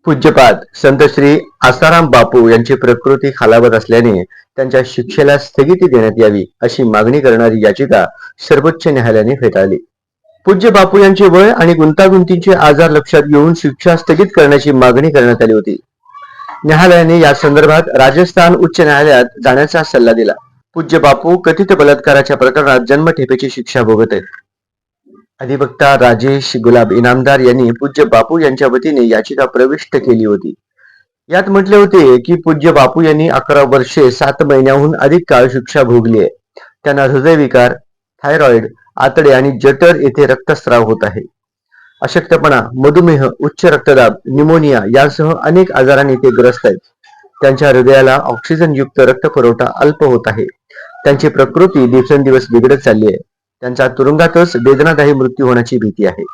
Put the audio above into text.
पूज्यपाद संत श्री आसाराम बापू यांची प्रकृती खालावत असल्याने त्यांच्या शिक्षेला स्थगिती देण्यात यावी अशी मागणी करणारी याचिका सर्वोच्च न्यायालयाने फेटाळली. पूज्य बापू यांचे वय आणि गुंतागुंतीचे आजार लक्षात घेऊन शिक्षा स्थगित करण्याची मागणी करण्यात आली होती. न्यायालयाने या संदर्भात राजस्थान उच्च न्यायालयात जाण्याचा सल्ला दिला. पूज्य बापू कथित बलात्काराच्या प्रकरणात जन्मठेपेची शिक्षा भोगत आहेत. अधिवक्ता राजेश गुलाब इनामदार यांनी पूज्य बापू यांच्या वतीने याचिका प्रविष्ट केली होती. यात म्हटले होते की पूज्य बापू यांनी 11 वर्षे 7 महिन्याहून अधिक काळ शिक्षा भोगली आहे. त्यांना हृदयविकार, थायरॉइड, आतडे आणि जठर येथे रक्तस्राव होत आहे. अशक्तपणा, मधुमेह, उच्च रक्तदाब, न्यूमोनिया यासह अनेक आजारांनी ते ग्रस्त आहेत. त्यांच्या हृदयाला ऑक्सिजनयुक्त रक्तपुरवठा अल्प होत आहे. त्यांची प्रकृती दिवसेंदिवस बिघडत चालली आहे. त्यांचा तुरुंगातच वेदनादायी मृत्यू होण्याची भीती आहे.